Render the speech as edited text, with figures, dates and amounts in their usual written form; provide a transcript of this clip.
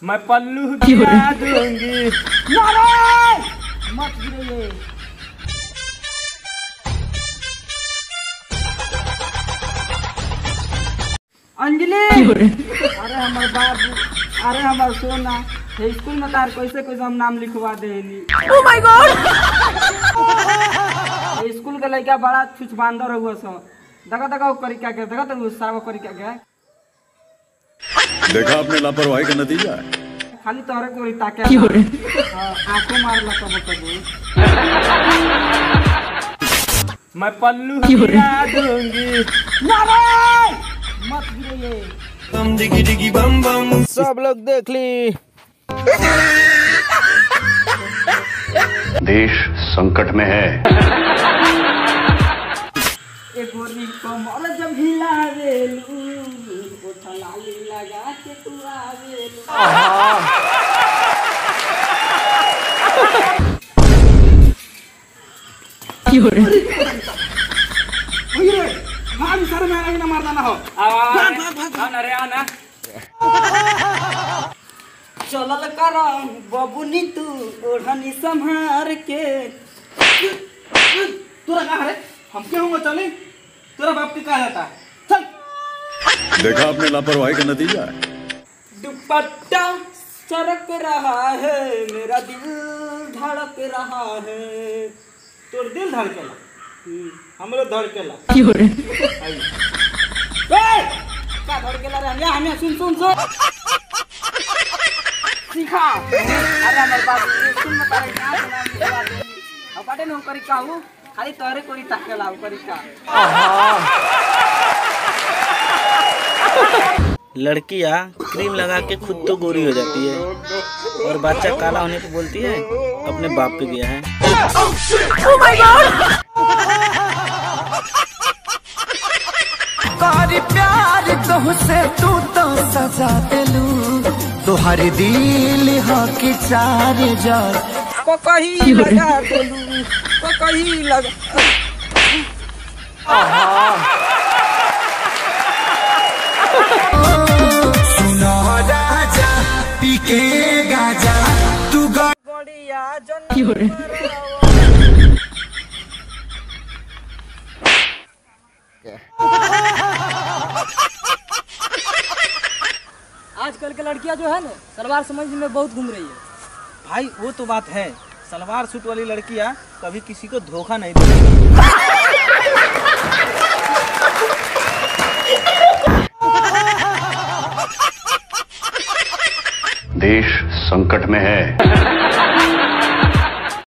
मैं पल्लू गिरा दूंगी। मत गिरे। अंजलि, अरे हमार बाबू, अरे हमार सोना, स्कूल में तार कैसे कैसे हम नाम लिखवा देनी। Oh my God. स्कूल के लड़का बड़ा छुछ बांधर हुआ सो। दगा करी क्या गया, दगा तो सारा करी क्या गया। देखा आपने लापरवाही का नतीजा। खाली तोहरे को ताके आंखों मारला कबो। मैं पल्लू गिरा दूंगी। मत गिरे। बम डिगी डिगी बम बम। सब लोग देख ली। देश संकट में है। एक गोरी कमर जब हिलावेलू, ओठा लाली लगा के तू आवेलू। भाग सर मेरा ना मारना ना हो। भाग ना रे आना। चलल कर बबुनी तू ओढ़नी संभार के। तोरा कहाँ है? हम क्यों होंगे चले? तेरा बाप की कहा जाता? चल। देखा आपने लापरवाही का नतीजा। दुपट्टा सरक रहा है, मेरा दिल धड़क रहा है। तोर दिल धड़केला, हमरो धड़केला। क्या धड़केला रे? हमें सुन सीखा। अरे हमारे बाप स्कूल में तारे नाम लिखवा देनी। अब बाटे न करी कहू, खाली तोरे कोई ताकेला करी का। लड़कियां क्रीम लगा के खुद तो गोरी हो जाती है और बच्चा काला होने पे बोलती है अपने बाप पे गया है। Oh my God! कारी प्यार तुझसे तू तो सजा दिलू, तुहरे दिल हो कि चार जार को कहीं लगा दिलू, को कहीं लगा। सुनो राजा पीके गाजा तू गड़िया जन। आजकल के लड़कियां जो है ना सलवार समझ में बहुत घूम रही है। भाई वो तो बात है, सलवार सूट वाली लड़कियां कभी किसी को धोखा नहीं देती। देश संकट में है।